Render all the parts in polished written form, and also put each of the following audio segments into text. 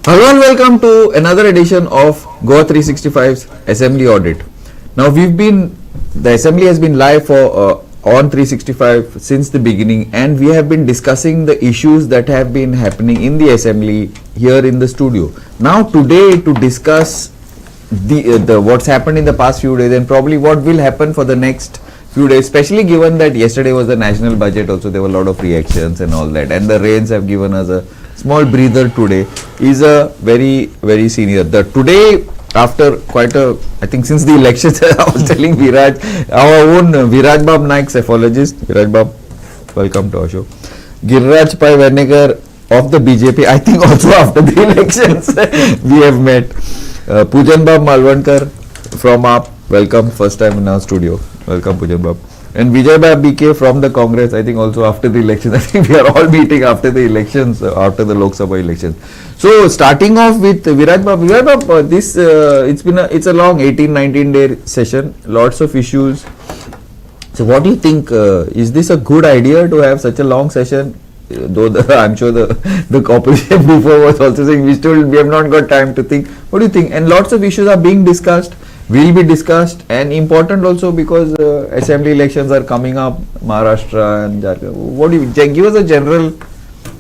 Hello and welcome to another edition of Goa365's Assembly Audit. Now the assembly has been live for on 365 since the beginning, and we have been discussing the issues that have been happening in the assembly here in the studio. Now today to discuss the what's happened in the past few days and probably what will happen for the next few days, especially given that yesterday was the national budget also, there were a lot of reactions and all that, and the rains have given us a small breather today, is a very senior. Today, after quite a, I think since the elections, I was telling Viraj, our own Viraj Bab Naik, cephalogist. Viraj Bab, welcome to our show. Giriraj Pai Vernegar of the BJP, I think also after the elections, we have met. Pujan Bab Malvankar from AAP, welcome, first time in our studio. Welcome, Pujan Bab. And Vijay Bab BK from the Congress, I think also after the elections. I think we are all meeting after the elections, after the Lok Sabha elections. So starting off with Viraj Bab. Viraj Bab, it's a long 18-19 day session, lots of issues. So what do you think, is this a good idea to have such a long session? Though I'm sure the opposition before was also saying we have not got time to think. What do you think? And lots of issues are being discussed, will be discussed, and important also because assembly elections are coming up, Maharashtra and Jharkhand. What do you give us a general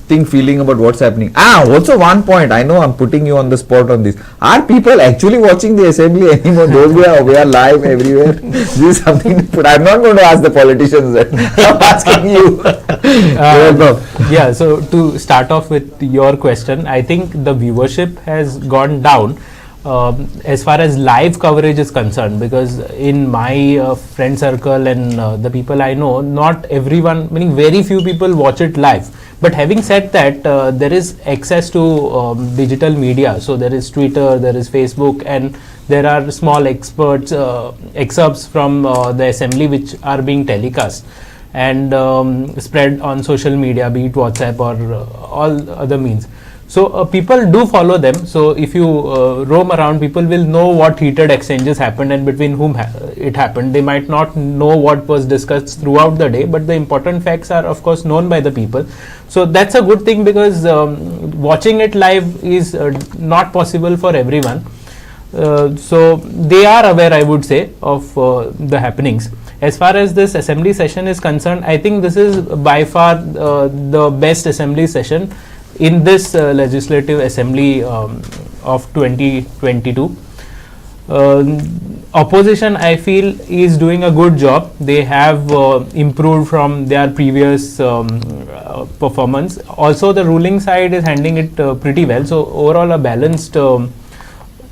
feeling about what's happening? Also one point, I know I'm putting you on the spot on this. Are people actually watching the assembly anymore? Those we are live everywhere. This is something to put. I'm not going to ask the politicians that. I'm asking you. Yeah, so to start off with your question, I think the viewership has gone down as far as live coverage is concerned, because in my friend circle and the people I know, not everyone, meaning very few people watch it live. But having said that, there is access to digital media. So there is Twitter, there is Facebook, and there are small excerpts from the assembly which are being telecast and spread on social media, be it WhatsApp or all other means. So people do follow them. So if you roam around, people will know what heated exchanges happened and between whom it happened. They might not know what was discussed throughout the day, but the important facts are of course known by the people. So that's a good thing, because watching it live is not possible for everyone. So they are aware, I would say, of the happenings. As far as this assembly session is concerned, I think this is by far the best assembly session in this legislative assembly of 2022. Opposition, I feel, is doing a good job. They have improved from their previous performance. Also, the ruling side is handling it pretty well. So overall, a balanced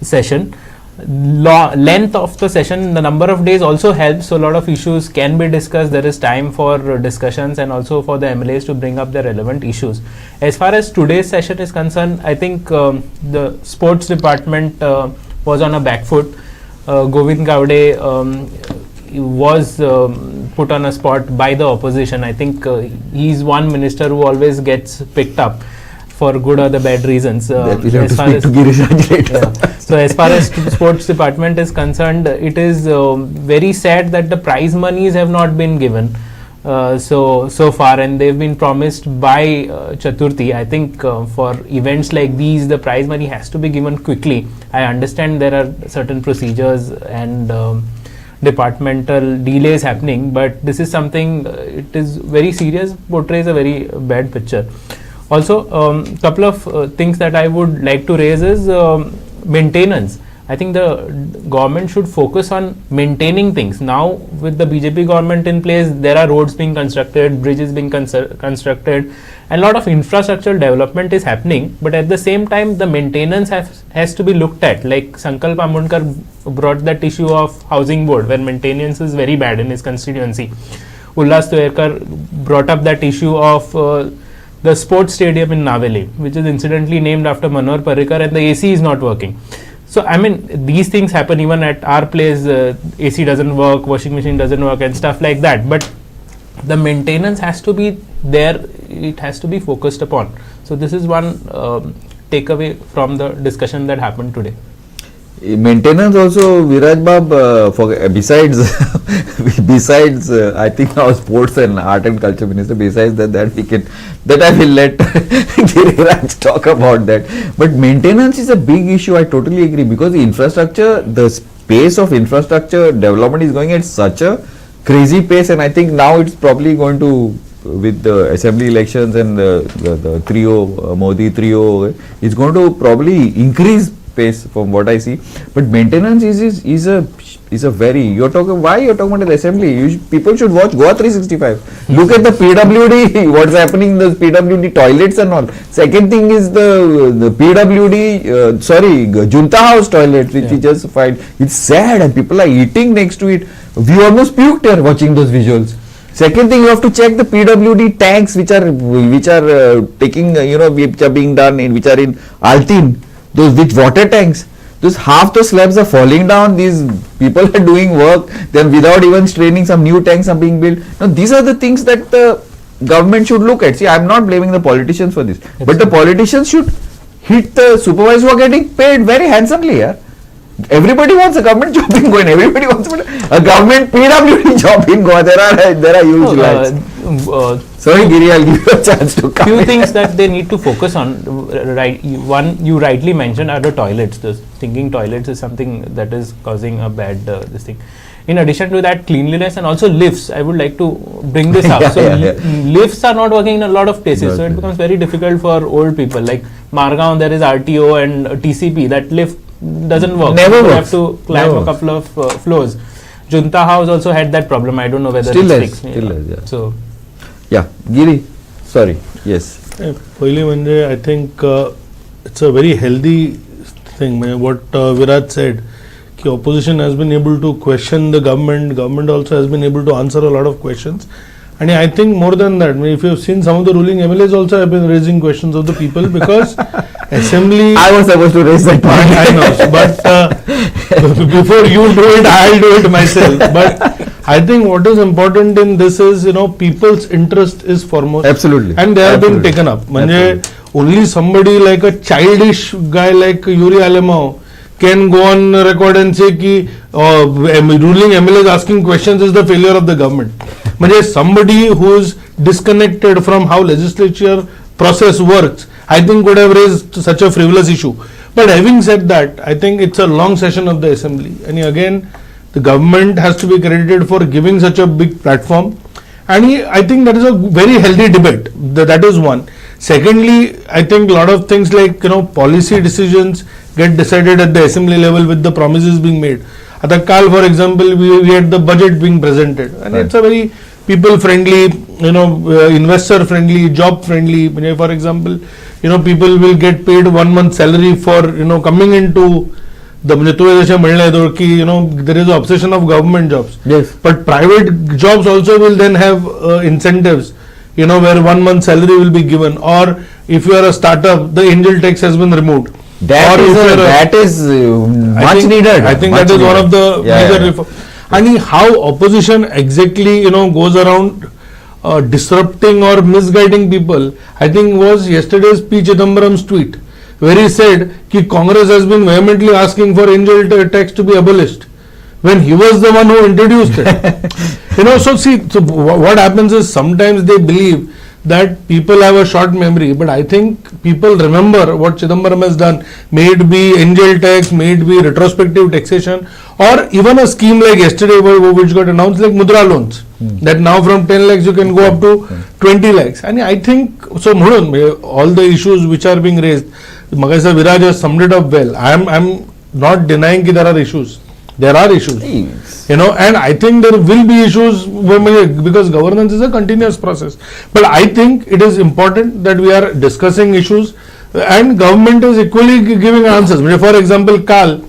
session. Length of the session, the number of days also helps, so a lot of issues can be discussed. There is time for discussions and also for the MLAs to bring up the relevant issues. As far as today's session is concerned, I think the sports department was on a back foot. Govind Gowde was put on a spot by the opposition. I think he's one minister who always gets picked up for good or the bad reasons. So as far as sports department is concerned, it is very sad that the prize monies have not been given so far, and they've been promised by Chaturthi. I think for events like these, the prize money has to be given quickly. I understand there are certain procedures and departmental delays happening, but this is something, it is very serious, portrays a very bad picture. Also, couple of things that I would like to raise is maintenance. I think the government should focus on maintaining things. Now, with the BJP government in place, there are roads being constructed, bridges being constructed, and a lot of infrastructural development is happening. But at the same time, the maintenance has to be looked at. Like Sankalp Amundkar brought that issue of housing board, where maintenance is very bad in his constituency. Ullas Toyerkar brought up that issue of the sports stadium in Naveli, which is incidentally named after Manohar Parrikar, and the AC is not working. So I mean, these things happen even at our place. AC doesn't work, washing machine doesn't work, and stuff like that. But the maintenance has to be there. It has to be focused upon. So this is one takeaway from the discussion that happened today. Maintenance also, Viraj Bab, for besides I think our sports and art and culture minister, besides that we can, that I will let Giriraj talk about that. But maintenance is a big issue, I totally agree, because the infrastructure, the pace of infrastructure development is going at such a crazy pace, and I think now it's probably going to, with the assembly elections and the trio, Modi trio, it's going to probably increase pace from what I see. But maintenance is a very, why you're talking about the assembly? People should watch Goa365. Look at the PWD, what's happening in the PWD toilets and all. Second thing is the PWD, Junta House toilets, which we just find. It's sad and people are eating next to it. We almost puked here watching those visuals. Second thing, you have to check the PWD tanks which are taking, which are being done in, which are in Altin. Those which water tanks, those half the slabs are falling down. These people are doing work, then without even straining, some new tanks are being built. Now these are the things that the government should look at. See, I'm not blaming the politicians for this, but the politicians should hit the supervisors who are getting paid very handsomely. Yeah? Everybody wants a government job in Goa. Everybody wants a government PWD job in Goa. There are huge lines. Sorry, Giri, I'll give you a chance to come. Few things that they need to focus on. Right, one you rightly mentioned are the toilets. The stinking toilets is something that is causing a bad this thing. In addition to that, cleanliness and also lifts. I would like to bring this up. Lifts are not working in a lot of places, so it becomes very difficult for old people. Like Margaon, there is RTO and TCP. That lift doesn't work. Never works. You have to climb a couple of floors. Junta House also had that problem. I don't know whether still it's fixed. Yeah. So. Yeah, Giri, sorry, yes. पहिली I think it's a very healthy thing. What Viraj said, कि opposition has been able to question the government also has been able to answer a lot of questions. And I think more than that, if you have seen some of the ruling MLAs also have been raising questions of the people because assembly. I was supposed to raise that point. I know, but before you do it, I'll do it myself. But I think what is important in this is, people's interest is foremost. Absolutely. And they are being taken up. Only somebody like a childish guy like Yuri Alemao can go on record and say कि ruling MLAs asking questions is the failure of the government. Somebody who is disconnected from how legislature process works, I think would have raised such a frivolous issue. But having said that, I think it's a long session of the assembly. And again, the government has to be credited for giving such a big platform. And I think that is a very healthy debate. That is one. Secondly, I think a lot of things like, policy decisions get decided at the assembly level with the promises being made. At the Kal, for example, we had the budget being presented. And it's a very people-friendly, investor-friendly, job-friendly. For example, people will get paid 1 month salary for, coming into the there is an obsession of government jobs. Yes. But private jobs also will then have incentives, where 1 month salary will be given. Or if you are a startup, the angel tax has been removed. That is much needed. I think that is one of the major reforms. And how opposition exactly, goes around disrupting or misguiding people, I think was yesterday's P. Chidambaram's tweet, where he said that Congress has been vehemently asking for angel tax to be abolished, when he was the one who introduced it. So what happens is sometimes they believe that people have a short memory, but I think people remember what Chidambaram has done, may it be angel tax, may it be retrospective taxation, or even a scheme like yesterday which got announced like Mudra loans, that now from 10 lakhs you can go up to 20 lakhs. And I think, so all the issues which are being raised, Viraj has summed it up well. I'm not denying that there are issues. There are issues. And I think there will be issues because governance is a continuous process. But I think it is important that we are discussing issues and government is equally giving answers. For example, Kal,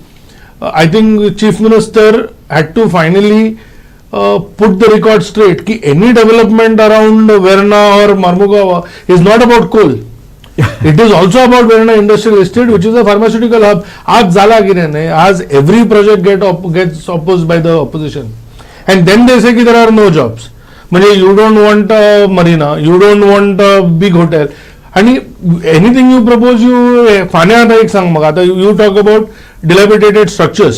I think Chief Minister had to finally put the record straight that any development around Verna or Marmugawa is not about coal. It is also about Verna Industrial Estate, which is a pharmaceutical hub. As every project gets opposed by the opposition. And then they say that there are no jobs. You don't want a marina, you don't want a big hotel. आणि anything you propose you फाण्या आता एक सांग मग आता you talk about dilapidated structures.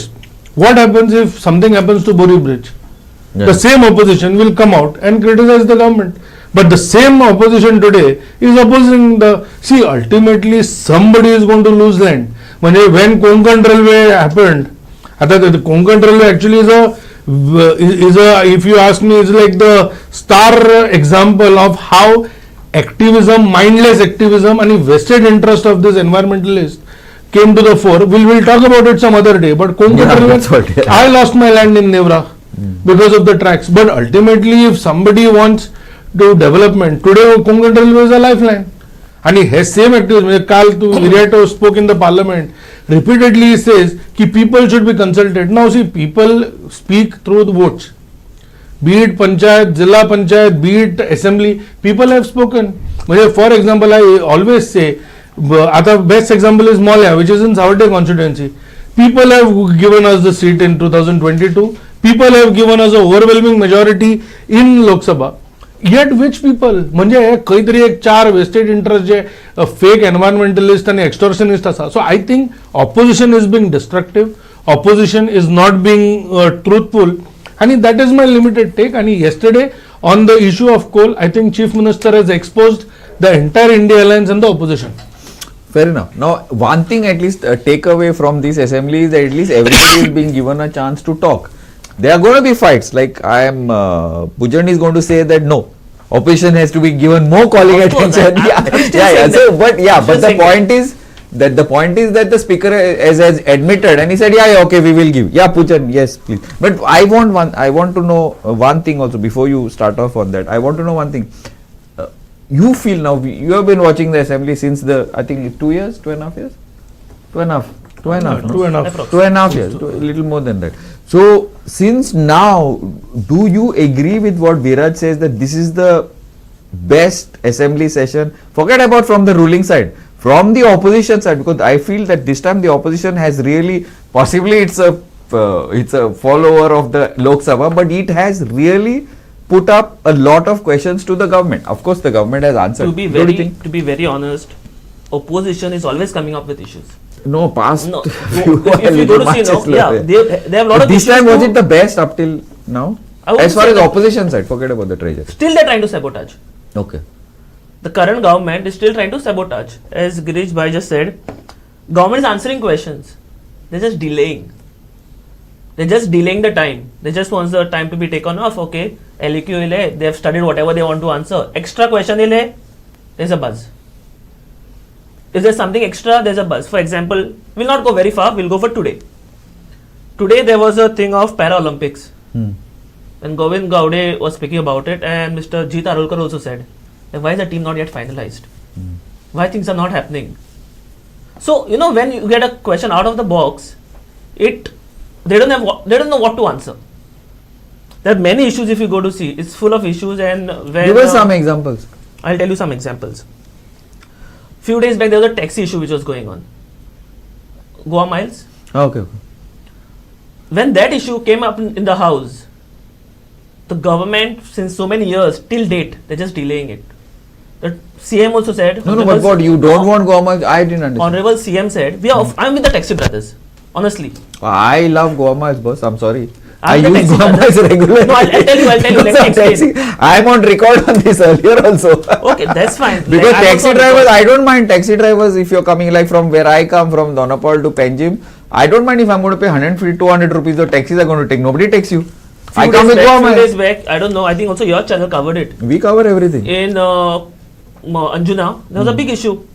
What happens if something happens to Bori Bridge? The same opposition will come out and criticize the government. But the same opposition today is opposing the. See, ultimately somebody is going to lose land. When Konkan Railway happened, the Konkan Railway actually is a, if you ask me, is like the star example of how activism, mindless activism, and vested interest of this environmentalist came to the fore. We'll talk about it some other day. But Konkan Railway, I lost my land in Nevra because of the tracks. But ultimately, if somebody wants to development, today Konkan Railway is a lifeline. And he same activism. Kal to Virato spoke in the parliament. Repeatedly he says that people should be consulted. Now see, people speak through the votes. Be it Panchayat, Zilla Panchayat, be it Assembly, people have spoken. For example, I always say, the best example is Molya, which is in Savarde constituency. People have given us the seat in 2022. People have given us an overwhelming majority in Lok Sabha. Yet which people? म्हणजे काहीतरी एक 4 vested interest J fake environmentalist and extortionist असा. So I think opposition is being destructive. Opposition is not being truthful. And that is my limited take. And yesterday on the issue of coal, I think Chief Minister has exposed the entire India Alliance and the opposition. Fair enough. Now, one thing at least take away from this assembly is that at least everybody is being given a chance to talk. There are going to be fights. Like Pujan is going to say that no, opposition has to be given more calling attention. But the point is that the speaker has admitted and he said, okay, we will give. Yeah, Pujan, yes, please. But I want to know one thing also before you start off on that. I want to know one thing. You feel now, you have been watching the assembly since I think 2 years, 2.5 years? 2.5 years, a little more than that. So, since now, do you agree with what Viraj says that this is the best assembly session? Forget about from the ruling side, from the opposition side, because I feel that this time the opposition has really, possibly it's a follower of the Lok Sabha, but it has really put up a lot of questions to the government. Of course, the government has answered. To be very honest, opposition is always coming up with issues. No, past. No, if you go to see, they have a lot of this issues. Time was it the best up till now? As far as opposition side, forget about the treasury. Still they're trying to sabotage. Okay. The current government is still trying to sabotage. As Girish Bhai just said, government is answering questions. They're just delaying. They're just delaying the time. They just want the time to be taken off. Okay, LEQ they have studied whatever they want to answer. Extra question there's a buzz. If there's something extra, there's a buzz. For example, we'll not go very far. We'll go for today. Today there was a thing of Paralympics. And Govind Gaude was speaking about it, and Mr. Jeet Arulkar also said, why is the team not yet finalized? Why things are not happening? So, when you get a question out of the box, they don't know what to answer. There are many issues if you go to see. It's full of issues, and give us some examples. I'll tell you some examples. Few days back there was a taxi issue which was going on. Goa Miles. Okay. When that issue came up in the house, the government since so many years till date they're just delaying it. The CM also said. No, but what you don't want Goa Miles? I didn't understand. Honorable CM said I'm with the taxi brothers. Honestly. I love Goa Miles, boss. I'm sorry. I I'm the use taxi Goa Miles brothers. regularly. No, I'll tell you. Let me explain. I'm on record on this earlier also. Okay, that's fine. Because I'm taxi also on drivers, record. I don't mind taxi drivers if you're coming like from where I come from Donapal to Panjim. I don't mind if I'm going to pay 150, 200 rupees. The taxis are going to take. Nobody takes you. I come with Goa Few Miles. days back, I don't know. I think also your channel covered it. We cover everything. In Anjuna, there was a big issue.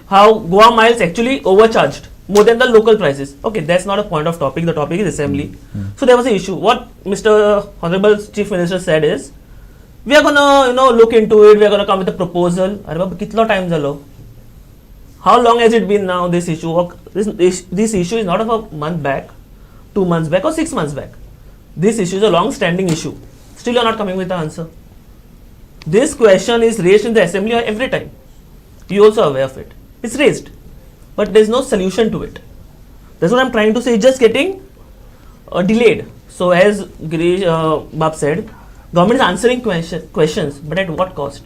How Goa Miles actually overcharged more than the local prices. Okay, that's not a point of topic. The topic is assembly. So there was an issue. What Mr. Honorable Chief Minister said is, we are gonna look into it. We are gonna come with a proposal. Arre baba, kitna time jalo? How long has it been now? This issue. This issue is not of a month back, 2 months back, or 6 months back. This issue is a long-standing issue. Still, you are not coming with the answer. This question is raised in the assembly every time. You also are aware of it. It's raised, but there is no solution to it. That's what I'm trying to say. It's just getting delayed. So, as Girish Bab said, government is answering questions, but at what cost?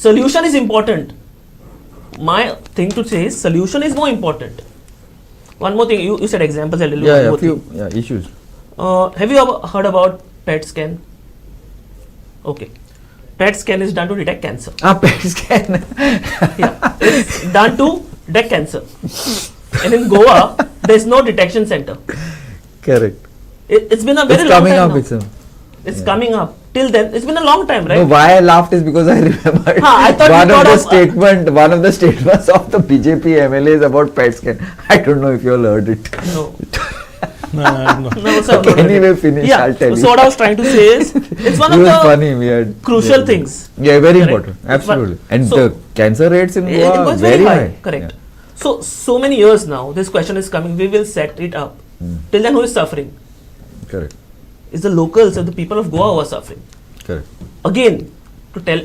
solution is important. My thing to say is solution is more important. One more thing, you said examples. I'll tell you one Yeah, more few thing. issues. Have you ever heard about PET scan? Okay. PET scan is done to detect cancer. PET scan. Yeah, it's done to detect cancer. And in Goa, there's no detection center. Correct. It's been a very It's long coming time up now. with some. It's coming up. Till then, it's been a long time, right? No, why I laughed is because I remembered I thought one you of the thought one of the statements of the BJP MLAs about PET scan. I don't know if you all heard it. No. No. No, sir. Okay, anyway, finish. Yeah. I'll tell you. So what I was trying to say is, it's one It of was the funny. We had crucial things. Yeah, very Correct. important. Absolutely. And So- the cancer rates in It Goa was very high. Correct. Yeah. So many years now, this question is coming. We will set it up. Till then, who is suffering? Correct. It's the locals and the people of Goa who are suffering. Correct. Again, to tell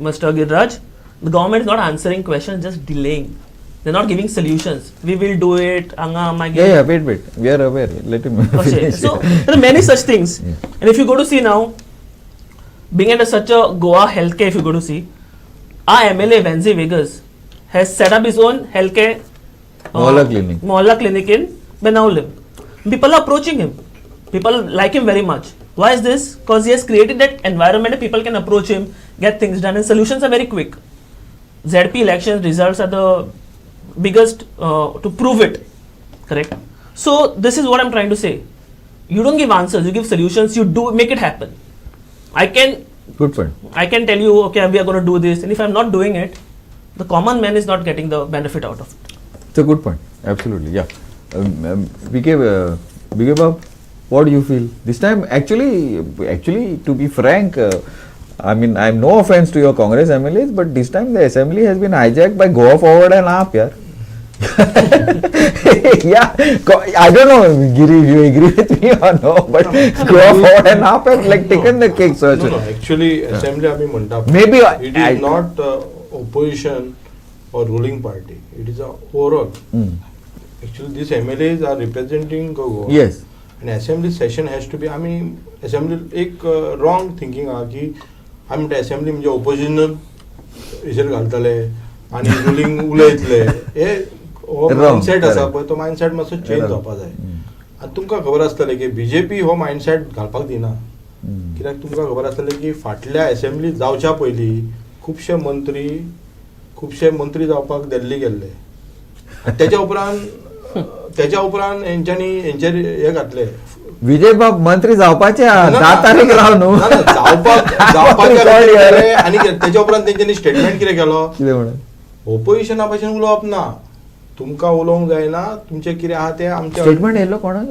Mr. Giraj, the government is not answering questions, just delaying. They're not giving solutions. We will do it. Yeah, wait. We are aware. Let him Okay. finish. So there are many such things. Yeah. And if you go to see now, being at such a Goa healthcare, if you go to see, our MLA Vanzi Vegas has set up his own healthcare Mohalla clinic in Benaulim. People are approaching him. People like him very much. Why is this? Because he has created that environment that people can approach him, get things done, and solutions are very quick. ZP elections results are the biggest to prove it. Correct? So this is what I'm trying to say. You don't give answers, you give solutions, you do make it happen. Good point. I can tell you, okay, we are going to do this, and if I'm not doing it, the common man is not getting the benefit out of it. It's a good point. Absolutely. Yeah. BK Bob, what do you feel? This time, actually, to be frank, I mean, I'm no offense to your Congress MLAs, but this time the assembly has been hijacked by Goa Forward and AAP, yeah. Yeah, I don't know, Giri, if you agree with me or no, but Goa Forward and AAP have like taken the cake. So No, actually, assembly आम्ही म्हणता. Maybe It is not opposition or ruling party. It is a overall. Actually, these MLAs are representing Goa. Yes. And assembly session has to be. I mean, assembly एक wrong thinking आहे की आम्ही म्हणता assembly म्हणजे oppositional विचार घालतले आणि ruling उलयतले. हे mindset आसा पळय तो माइंडसेट मातसो चेंज जावपा जाय. आनी तुमकां खबर आसतलें की बीजेपी हो माइंडसेट घालपाक दिना. कित्याक तुमकां खबर आसतलें की फाटल्या असेंब्ली जावच्या पयलीं खुबशे मंत्री जावपाक दिल्ली गेल्ले. तेच्या उपरांत हेंचेर हे घातले. विजय बाब मंत्री जावपाचे 10 तारीख राव न्हू. आनी तेच्या उपरांत तेंच्यांनी स्टेटमेंट कितें केलो, कितें म्हणून ओपोजिशना भशेन उलोवप ना, तुमकां उलोवंक जायना, तुमचें कितें आहा तें आमचें स्टेटमेंट येयलो कोणाक?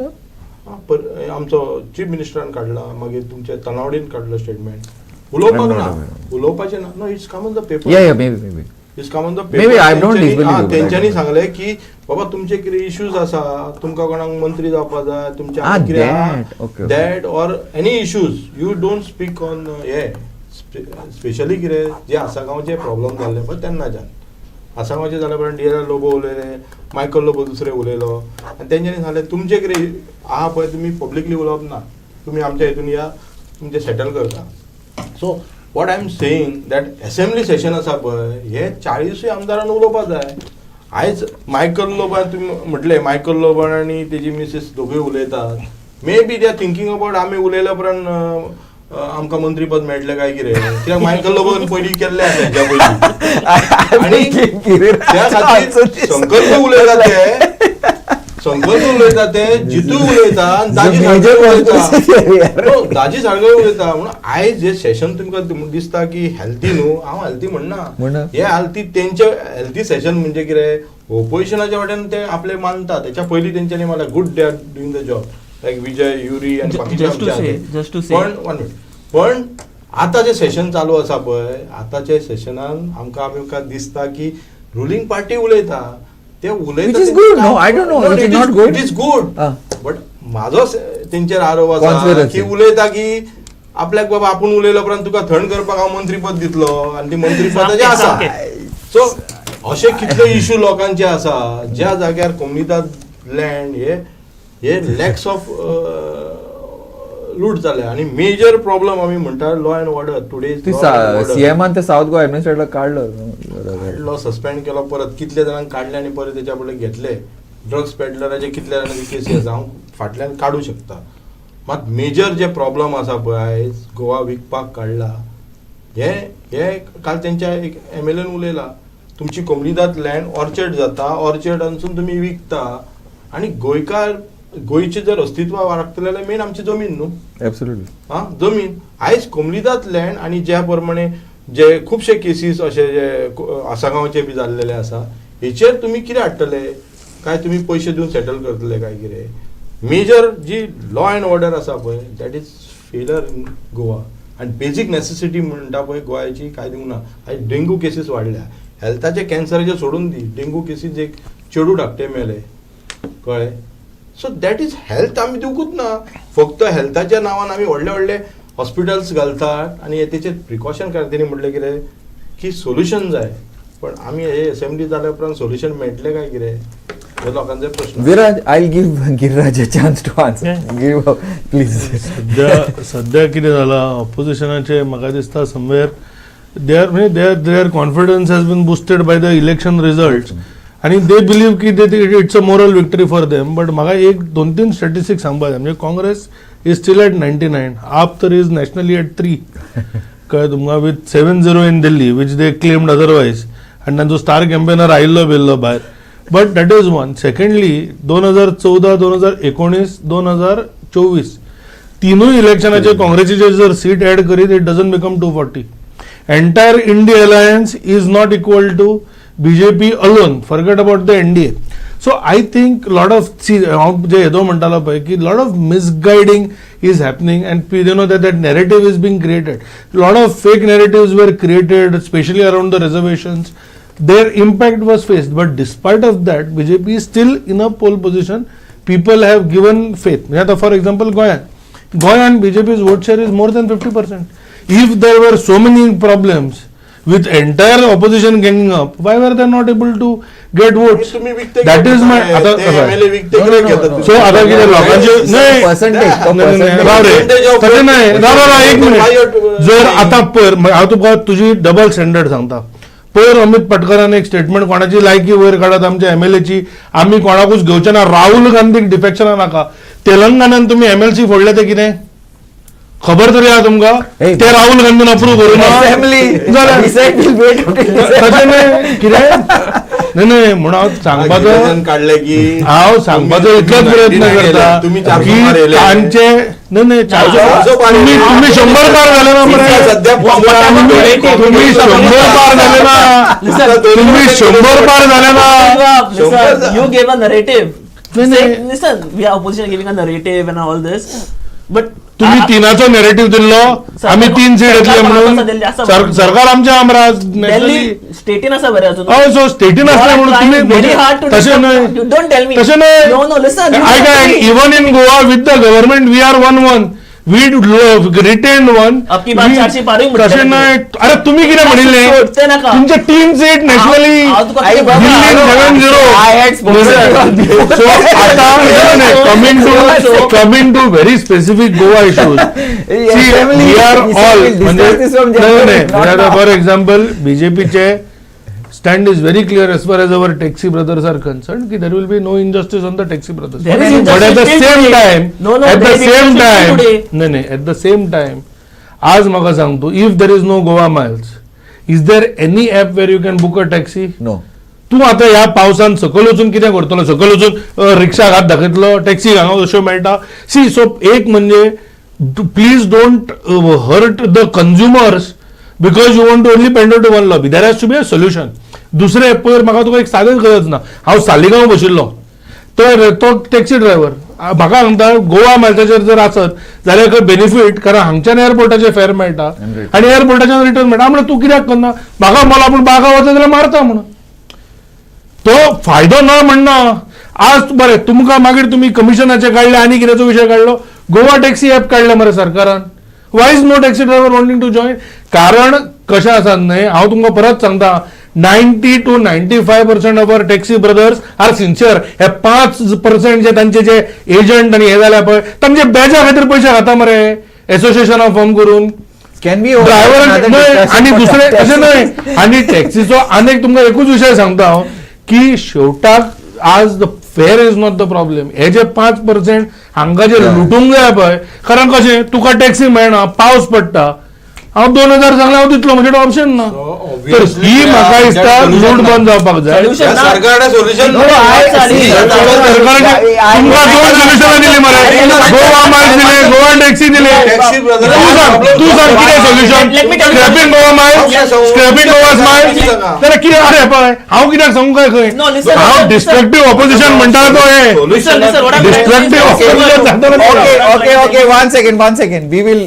आमचो चीफ मिनिस्टरान काडला, मागीर तुमच्या तनावडीन काडलो स्टेटमेंट. उलोवपाक ना, उलोवपाचें ना. No, it's come on the paper. Yeah, maybe. It's come on the paper. Maybe I don't disbelieve you, but I तेंच्यांनी don't. सांगलें की बाबा तुमचे कितें इश्यूज आसा, तुमकां कोणाक मंत्री जावपाक जाय, तुमच्या Ah, कितें that. Okay. That or any issues you don't speak on हे. स्पेशली कितें जे आसागांवचे प्रॉब्लेम जाल्ले पळय तेन्नाच्यान. आसागांवचे जाल्या उपरांत DLR लोबो उलयले, मायकल लोबो दुसरे उलयलो, आनी तेंच्यांनी सांगलें तुमचे कितें आहा पळय तुमी पब्लिकली उलोवप ना, तुमी आमच्या हितून या, तुमचें सेटल करता. So what I am saying that assembly session आसा पळय हे 40 आमदारान उलोवपाक जाय. आयज मायकल लोबान तुमी म्हटलें, मायकल लोबान आनी तेजी मिसीस दोगूय उलयतात. Maybe they are thinking about आमी उलयल्या उपरांत आमकां मंत्रीपद मेळटलें काय कितें. कित्याक मायकल लोबान पयलीं केल्लें आसा हेच्या पयलीं. आनी त्या खातीर संकल्प उलयता ते जितू उलयता आनी दाजी सारके उलयता. म्हणून आयज जे सेशन तुमकां दिसता की हेल्थी न्हू, हांव हेल्थी म्हणना. हे हेल्थी तेंचे हेल्थी सेशन म्हणजे कितें ओपोजिशनाच्या वाटेन ते आपले मानता. तेच्या पयलीं तेंच्यांनी म्हणल्यार good they are doing the job like Vijay Yuri आनी बाकीचे. पण आतां जे सेशन चालू आसा पळय, आतांच्या सेशनान आमकां दिसता की रुलींग पार्टी उलयता ते उलयता. Which is good, no? I don't know. It is not good. It is good. But म्हाजो तेंचेर आरोप आसा Conspiracy. की उलयता की आपल्याक बाबा आपूण उलयल्या उपरांत तुका थंड करपाक हांव मंत्रीपद दितलो आनी ती मंत्रीपदाचें आसा. सो अशे कितले इश्यू लोकांचे आसा ज्या जाग्यार कम्युनिटी लँड हे लॅक्स ऑफ लूट जाल्या आणि मेजर प्रॉब्लेम आमी म्हणटा लॉ अँड ऑर्डर टुडे सीएमान ते साऊथ गोवा ऍडमिनिस्ट्रेटर काढलं सस्पेंड केलो परत कितले जाणांक काडले आणि परत त्याच्या फुडें घेतले ड्रग्स पेडलराचे कितले जाणांची केसीस हांव फाटल्यान काडू शकता मात मेजर जे प्रॉब्लेम आसा पळय आयज गोवा विकपाक काडला हे काल तेंच्या एक MLAन उलयला तुमची कोमलीदात लँड ऑर्चर्ड जाता ऑर्चर्डांसून तुमी विकता आणि गोंयचे जर अस्तित्व वाडटलें जाल्यार मेन आमची जमीन न्हू एब्सोल्युटली जमीन आयज कोमलीदात लँड आणि ज्या प्रमाणे जे खुबशे केसीस अशे जे आसागांवचे बी जाल्लेले आसा हेचेर तुमी कितें हाडटले काय तुमी पयशे दिवन सेटल करतले काय कितें मेजर जी लॉ अँड ऑर्डर आसा पळय that is failure in Goa आनी बेजीक नेसेसिटी म्हणटा पळय गोंयाची काय दिवंक ना आयज डेंगू केसीस वाडल्या हेल्थाचे कॅन्सराचे सोडून दी डेंगू केसीस एक चेडू धाकटे मेले कळ्ळें सो दॅट इज हेल्थ आमी दिवंकूच ना फक्त हेल्थाच्या नांवान आमी व्हडले व्हडले हॉस्पिटल्स घालतात आणि तेचे प्रिकॉशन काड तेणी म्हटलें कितें की सोल्युशन जाय पण आमी हे असेंब्ली जाल्या उपरांत सोल्युशन मेळटलें काय कितें हे लोकांचे प्रश्न Viraj I give Giriraj a chance to answer give please सध्या कितें जालां ऑपोजिशनाचे म्हाका दिसता somewhere there confidence has been boosted by the election result आणि दे बिलीव की it's a moral victory for them but म्हाका एक 2-3 स्टॅटिस्टिक्स सांगपाक जाय म्हणजे काँग्रेस इज स्टील एट 99 आप तर इज नॅशनली एट 3 कळ्ळें तुमकां with 7-0 in Delhi which they claimed otherwise आनी तांचो स्टार कॅम्पेनर आयिल्लो बिल्लो भायर but that is one secondly 2014, 2019, 2024 तिनूय इलेक्शनाचे काँग्रेसीचे जर सीट ऍड करीत it doesn't become 240 entire INDI alliance is not equal to BJP alone, forget about the NDA. So I think lot of जे येदो म्हणटालो पळय की lot of misguiding is happening and you know that narrative is being created. Lot of fake narratives were created, especially around the reservations. Their impact was faced, but despite of that, BJP is still in a pole position. People have given faith. आता for example, Goyan BJP's vote share is more than 50%. If there were so many problems with entire opposition ganging up, why were they not able to get votes? That is my so आता किती लोकांचे नाही तशें नाही एक minute जर आता पयर हांव तुका तुजी डबल स्टँडर्ड सांगता पयर अमित पटकरान एक स्टेटमेंट कोणाची लायकी वयर काडत आमच्या MLAची आमी कोणाकूच घेवचे ना राहुल गांधीक डिफेक्शना नाका तेलंगणान तुम्ही MLC फोडले ते कितें खबर तरी आहा तुमका ते राहुल गांधीन अप्रूव्ह करू नाही म्हणून हांव सांगपाचो इतलोच प्रयत्न करता की तांचे नाही तुम्ही 100 पार झाले ना तुम्ही 100 पार झाले ना तुम्ही 100 पार झाले ना you gave a narrative listen we are opposition giving a narrative and all this but तुम्ही तिनाचो नॅरेटिव्ह दिल्लो आम्ही 3 सीट येतले म्हणून सरकार आमच्या आमराज स्टेटीन आसा बरे अजून हय सो स्टेटीन आसले म्हणून तुम्ही तशें न्हय डोंट टेल मी तशें न्हय no listen I even in Goa with the government we are 1-1 we retained one आपकी बात 400 पारी तशें न्हय अरे तुम्ही कितें म्हणिल्लें तुमचे 3 सीट नॅशनली सो आता coming to very specific Goa issues we are all म्हणजे फॉर एक्झाम्पल बीजेपीचे stand is very clear as far as our taxi brothers are concerned कि there will be no injustice on the taxi brothers but at the same time at the same time आज म्हाका सांग तू if there is no Goa miles is there any app where you can book a taxi no तू आता ह्या पावसान सकयल वचून कितें करतलो सकयल वचून रिक्षा हात दाखयतलो टॅक्सी हांगा अश्यो मेळटा सी सो एक म्हणजे please don't hurt the consumers because you want to only pander to one lobby there has to be a solution दुसरे पयर म्हाका तुका एक सादें गरज ना हांव सालिगांव बशिल्लो तर तो टॅक्सी ड्रायव्हर म्हाका सांगता गोवा मायल्साचेर जर आसत जाल्यार एक बेनिफीट कारण हांगच्यान एअरपोर्टाचेर फेअर मेळटा आनी एअरपोर्टाच्यान रिटर्न मेळटा म्हणून तूं कित्याक करना म्हाका मला पूण बागा वचत जाल्यार मारता म्हणून तो फायदो ना म्हणना आज बरें तुमकां मागीर तुमी कमिशनाचे काडले आनी कितेंचो विशय काडलो गोवा टॅक्सी ॲप काडले मरे सरकारान why is no taxi driver wanting to join कारण कशें आसा न्हय हांव तुमकां परत सांगता 90 to 95% of our taxi brothers are sincere. हे 5% जे तांचे जे एजंट आणि हे जाल्या पळय तांचे बॅजा खातीर पयशे खाता मरे एसोसिएशना फॉर्म करून. Can we ड्रायव्हर आणि दुसरे तशें न्हय आनी टॅक्सीचो आनीक तुमकां एकूच विशय सांगता हांव की शेवटाक आज the fare is not the problem. हे जे 5% हांगा जे लुटूंक जाय पळय कारण कशें तुका टॅक्सी मेळना पावस पडटा हांव 2000 सांगले हांव दितलो म्हणजे ऑप्शन ना. तर ही म्हाका दिसता लूट बंद जावपाक जाय. सरकारने सोल्युशन तुमकां 2 सोल्युशनां दिली मरे गोवा मार्क्स दिले गोवा टॅक्सी दिले. तू सांग कितें solution scrapping Goa marks scrapping Goa marks जाल्यार कितें अरे पळय हांव कित्याक सांगू काय खंय हांव डिस्ट्रक्टिव्ह ऑपोजिशन म्हणटा तो हे destructive opposition. Okay. One second. We will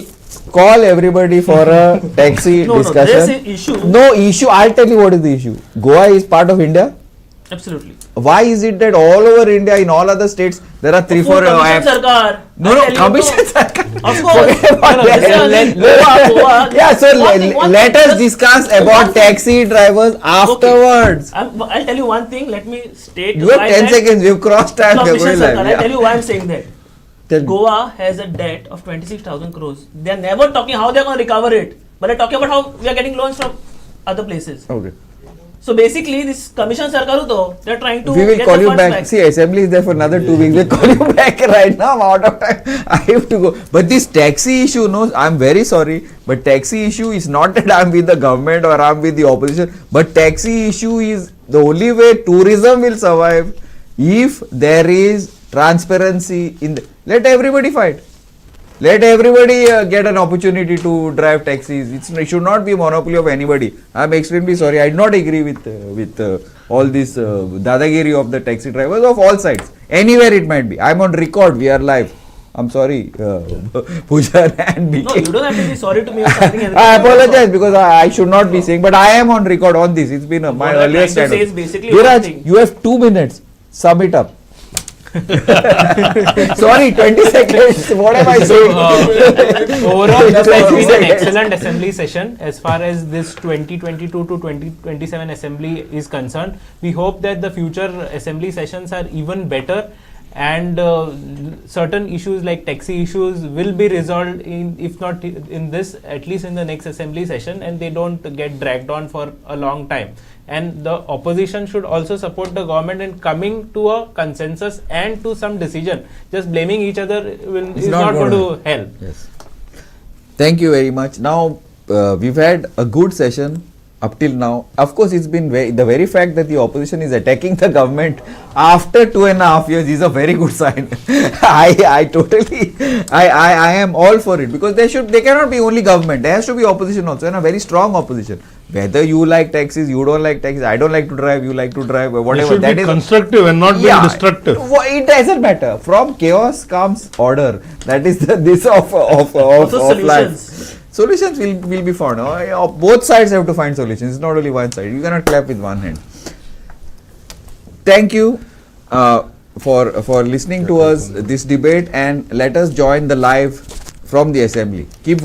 call everybody for a taxi discussion. There's an issue. No issue. I'll tell you what is the issue. Goa is part of India. Absolutely. Why is it that all over India, in all other states, there are 3-4 Commission Sarkar. No, I'll tell you, commission Sarkar. Of course. Goa. Yeah, so One thing, let us just- discuss one about thing. taxi drivers afterwards. I'll tell you one thing. Let me state. You have why 10 that seconds. We've crossed time. We're Commission going live. Sarkar. I'll tell Yeah. you why I'm saying that. Tell me. Goa has a debt of 26,000 crores. They're never talking how they're going to recover it, but they're talking about how we are getting loans from other places. Okay. So basically, this Commission Sarkar though, they're trying to We will get call the you funds back. See, assembly is there for another 2 weeks. We'll call you back right now. I'm out of time. I have to go. But this taxi issue, no, I'm very sorry. But taxi issue is not that I'm with the government or I'm with the opposition. But taxi issue is the only way tourism will survive if there is transparency in the. Let everybody fight. Let everybody get an opportunity to drive taxis. It should not be a monopoly of anybody. I'm extremely sorry. I do not agree with all this dadagiri of the taxi drivers of all sides. Anywhere it might be. I'm on record. We are live. I'm sorry, Pooja and BK. No, you don't have to be sorry to me or something. I apologize because I should not be saying, but I am on record on this. It's been my What I'm earlier trying to say stand. is basically one Viraj, thing. you have 2 minutes. Sum it up. Sorry, 20 seconds. What am I saying? Overall, this has been an Seconds. excellent assembly session as far as this 2022 to 2027 assembly is concerned. We hope that the future assembly sessions are even better and certain issues like taxi issues will be resolved in, if not in this, at least in the next assembly session, and they don't get dragged on for a long time. And the opposition should also support the government in coming to a consensus and to some decision. Just blaming each other is not going to help. Yes. Thank you very much. Now, we've had a good session up till now. Of course, it's been the very fact that the opposition is attacking the government after 2.5 years is a very good sign. I am all for it because they cannot be only government. There has to be opposition also, and a very strong opposition. Whether you like taxis, you don't like taxis, I don't like to drive, you like to drive, or It whatever. should That be is constructive and not being destructive. It doesn't matter. From chaos comes order. That is this of Also life. solutions. Solutions will be found. Both sides have to find solutions. It's not only one side. You cannot clap with one hand. Thank you for listening to us this debate, and let us join the live from the assembly. Keep watching.